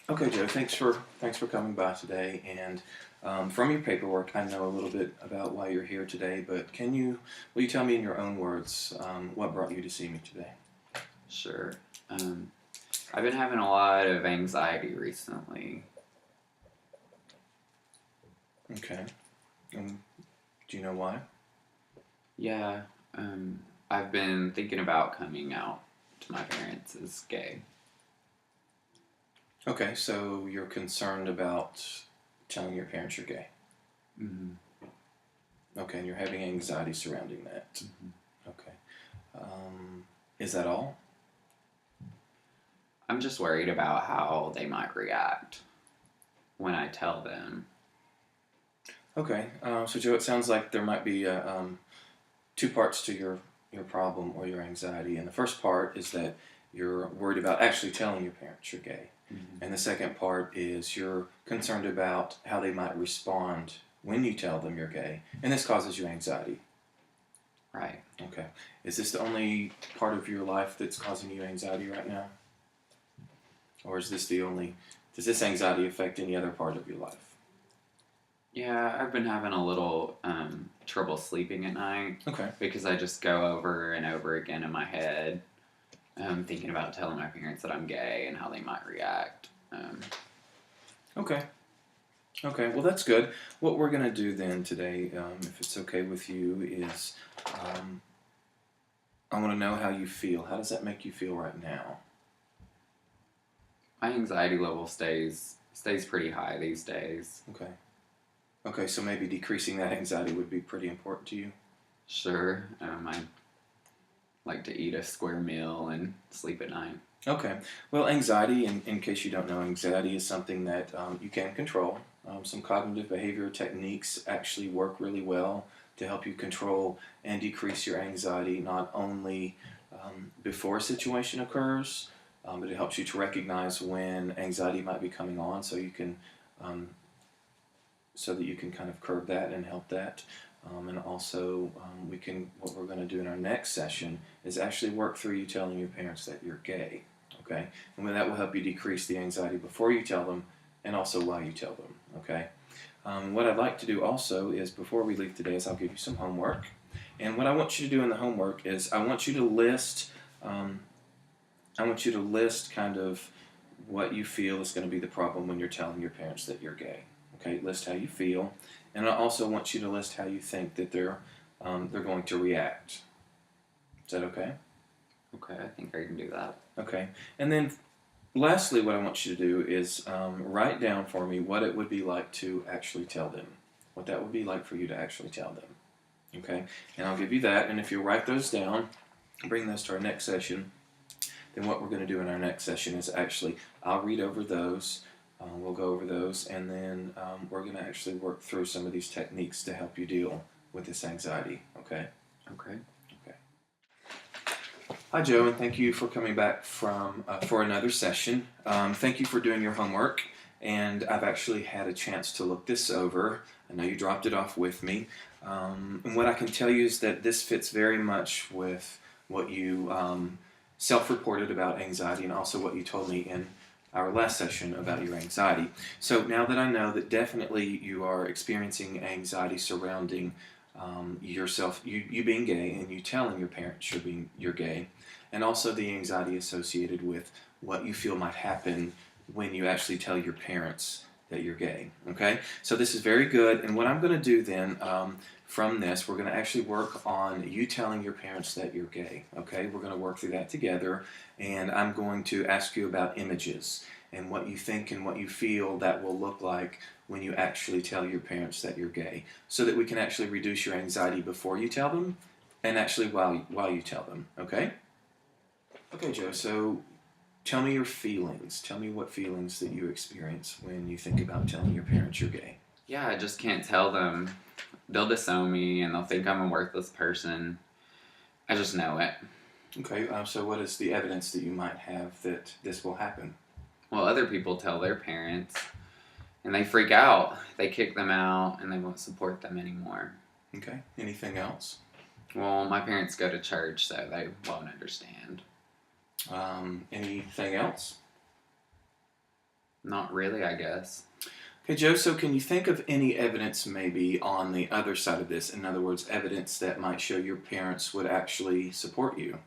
Okay, Joe. Thanks for coming by today. And from your paperwork, I know a little bit about why you're here today. But will you tell me in your own words what brought you to see me today? Sure. Um, I've been having a lot of anxiety recently. Okay. Um, do you know why? Yeah, um, I've been thinking about coming out to my parents as gay. Okay, so you're concerned about telling your parents you're gay. hmm Okay, and you're having anxiety surrounding that. Okay. Is that all? I'm just worried about how they might react when I tell them. Okay. So Joe, it sounds like there might be two parts to your problem or your anxiety. And the first part is that you're worried about actually telling your parents you're gay. hmm And the second part is you're concerned about how they might respond when you tell them you're gay. And this causes you anxiety. Right. Okay. Is this the only part of your life that's causing you anxiety right now? Or is this the only, does this anxiety affect any other part of your life? Yeah, I've been having a little trouble sleeping at night Okay. because I just go over and over again in my head, thinking about telling my parents that I'm gay and how they might react. Okay. Okay, well, that's good. What we're going to do then today, if it's okay with you, is um, I want to know how you feel. How does that make you feel right now? My anxiety level stays pretty high these days. Okay. Okay, so maybe decreasing that anxiety would be pretty important to you. Sure, I like to eat a square meal and sleep at night. Okay. Well, anxiety, in case you don't know, anxiety is something that you can control. Some cognitive behavior techniques actually work really well to help you control and decrease your anxiety, not only before a situation occurs, but it helps you to recognize when anxiety might be coming on, um, so that you can kind of curb that and help that. And also, what we're going to do in our next session is actually work through you telling your parents that you're gay. Okay, and that will help you decrease the anxiety before you tell them, and also while you tell them. Okay. What I'd like to do also is before we leave today is I'll give you some homework, and what I want you to do in the homework is um, I want you to list kind of what you feel is going to be the problem when you're telling your parents that you're gay. Okay, list how you feel, and I also want you to list how you think that they're going to react. Is that okay? Okay, I think I can do that. Okay, and then lastly, what I want you to do is write down for me what it would be like to actually tell them. What that would be like for you to actually tell them. Okay, and I'll give you that, and if you write those down, bring those to our next session. Then what we're going to do in our next session is actually I'll read over those. We'll go over those, and then we're going to actually work through some of these techniques to help you deal with this anxiety. Okay. Okay. Okay. Hi, Joe, and thank you for coming back for another session. Thank you for doing your homework, and I've actually had a chance to look this over. I know you dropped it off with me, and what I can tell you is that this fits very much with what you self-reported about anxiety, and also what you told me in our last session about your anxiety. So now that I know that definitely you are experiencing anxiety surrounding yourself, you being gay, and you telling your parents you're gay, and also the anxiety associated with what you feel might happen when you actually tell your parents that you're gay. Okay, so this is very good. And what I'm going to do then from this, we're going to actually work on you telling your parents that you're gay. Okay, we're going to work through that together, and I'm going to ask you about images and what you think and what you feel that will look like when you actually tell your parents that you're gay, so that we can actually reduce your anxiety before you tell them and actually while you tell them. Okay? Okay, Joe. So tell me your feelings. Tell me what feelings that you experience when you think about telling your parents you're gay. Yeah, I just can't tell them. They'll disown me and they'll think I'm a worthless person. I just know it. Okay, so what is the evidence that you might have that this will happen? Well, other people tell their parents and they freak out. They kick them out and they won't support them anymore. Okay, anything else? Well, my parents go to church, so they won't understand. Anything else? Not really, I guess. Okay, Joe, so can you think of any evidence maybe on the other side of this? In other words, evidence that might show your parents would actually support you?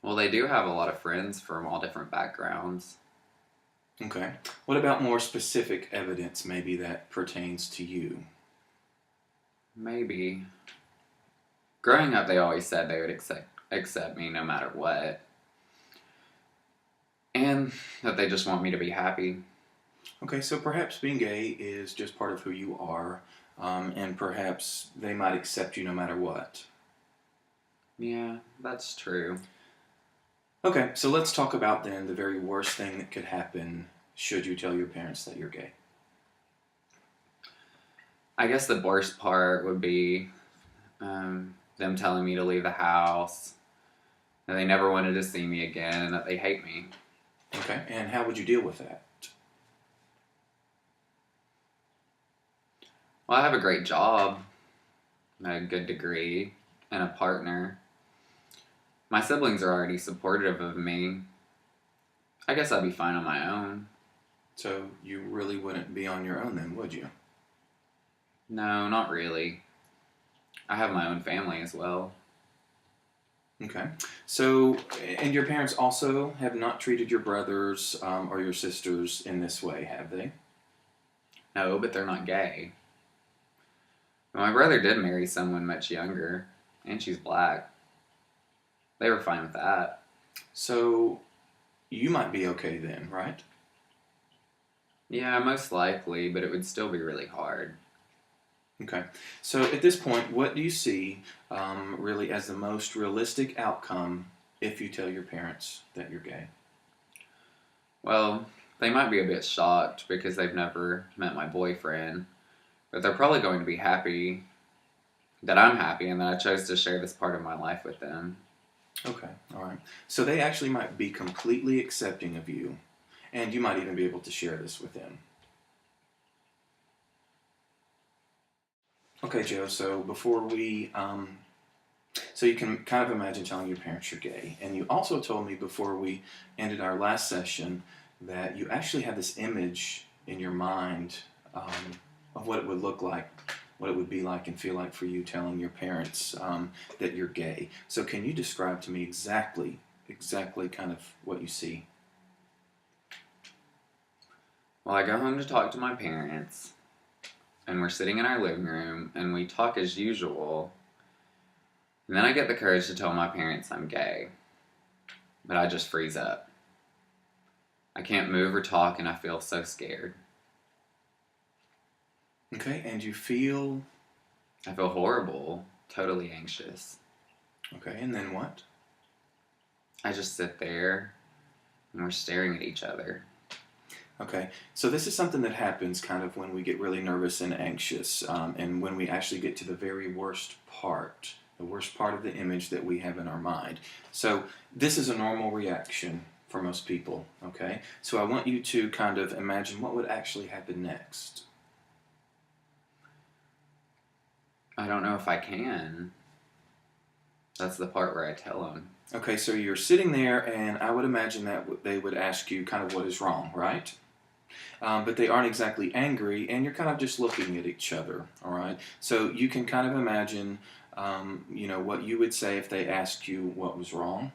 Well, they do have a lot of friends from all different backgrounds. Okay. What about more specific evidence maybe that pertains to you? Maybe. Growing up, they always said they would accept me no matter what, and that they just want me to be happy. Okay, so perhaps being gay is just part of who you are, and perhaps they might accept you no matter what. Yeah, that's true. Okay, so let's talk about then the very worst thing that could happen should you tell your parents that you're gay. I guess the worst part would be them telling me to leave the house, that they never wanted to see me again, and that they hate me. Okay, and how would you deal with that? Well, I have a great job, a good degree, and a partner. My siblings are already supportive of me. I guess I'd be fine on my own. So you really wouldn't be on your own then, would you? No, not really. I have my own family as well. Okay. So, and your parents also have not treated your brothers or your sisters in this way, have they? No, but they're not gay. My brother did marry someone much younger, and she's black. They were fine with that. So, you might be okay then, right? Yeah, most likely, but it would still be really hard. Okay. So, at this point, what do you see really as the most realistic outcome if you tell your parents that you're gay? Well, they might be a bit shocked because they've never met my boyfriend, but they're probably going to be happy that I'm happy and that I chose to share this part of my life with them. Okay. All right. So, they actually might be completely accepting of you, and you might even be able to share this with them. Okay, Joe. So before we, so you can kind of imagine telling your parents you're gay, and you also told me before we ended our last session that you actually have this image in your mind of what it would look like, what it would be like and feel like for you telling your parents that you're gay. So can you describe to me exactly kind of what you see? Well, I go home to talk to my parents, and we're sitting in our living room, and we talk as usual. And then I get the courage to tell my parents I'm gay, but I just freeze up. I can't move or talk, and I feel so scared. Okay, and you feel I feel horrible, totally anxious. okay, and then what? I just sit there, and we're staring at each other. Okay, so this is something that happens kind of when we get really nervous and anxious, and when we actually get to the very worst part, the worst part of the image that we have in our mind. So this is a normal reaction for most people, okay? So I want you to kind of imagine what would actually happen next. I don't know if I can. That's the part where I tell them. Okay, so you're sitting there, and I would imagine that they would ask you kind of what is wrong, right? But they aren't exactly angry, and you're kind of just looking at each other, all right? So you can kind of imagine, what you would say if they asked you what was wrong.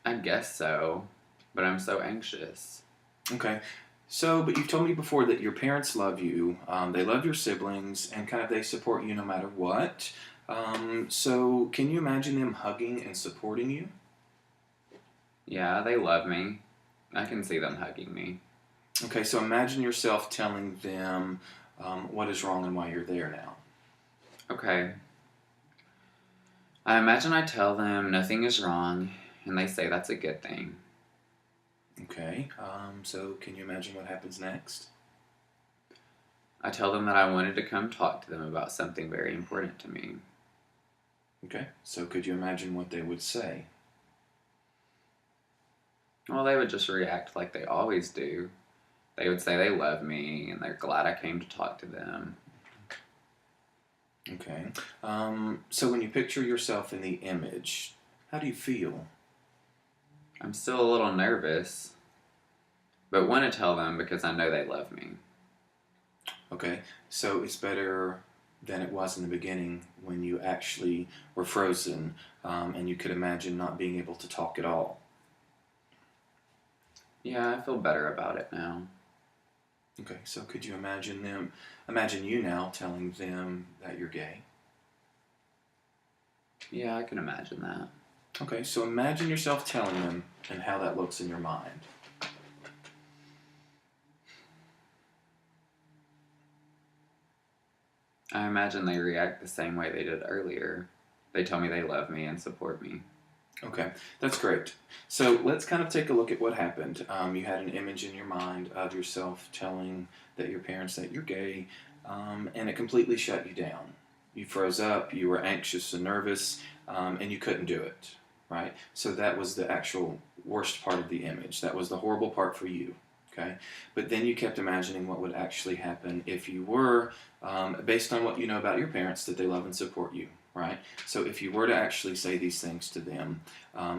I guess so, but I'm so anxious. Okay. So, but you've told me before that your parents love you, they love your siblings, and kind of they support you no matter what. So, can you imagine them hugging and supporting you? Yeah, they love me. I can see them hugging me. Okay, so imagine yourself telling them what is wrong and why you're there now. Okay. I imagine I tell them nothing is wrong, and they say that's a good thing. Okay, so can you imagine what happens next? I tell them that I wanted to come talk to them about something very important to me. Okay, so could you imagine what they would say? Well, they would just react like they always do. They would say they love me and they're glad I came to talk to them. Okay, so when you picture yourself in the image, how do you feel? I'm still a little nervous, but want to tell them because I know they love me. Okay, so it's better than it was in the beginning when you actually were frozen and you could imagine not being able to talk at all. Yeah, I feel better about it now. Okay, so could you imagine you now telling them that you're gay? Yeah, I can imagine that. Okay, so imagine yourself telling them and how that looks in your mind. I imagine they react the same way they did earlier. They tell me they love me and support me. Okay, that's great. So let's kind of take a look at what happened. You had an image in your mind of yourself telling your parents that you're gay, and it completely shut you down. You froze up, you were anxious and nervous, and you couldn't do it, right? So that was the actual worst part of the image. That was the horrible part for you, okay? But then you kept imagining what would actually happen if you were, based on what you know about your parents, that they love and support you, right? So if you were to actually say these things to them,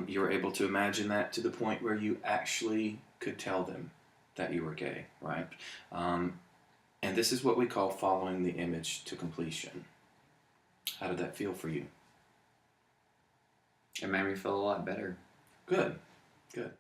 you were able to imagine that to the point where you actually could tell them that you were gay, right? And this is what we call following the image to completion. How did that feel for you? It made me feel a lot better. Good, good.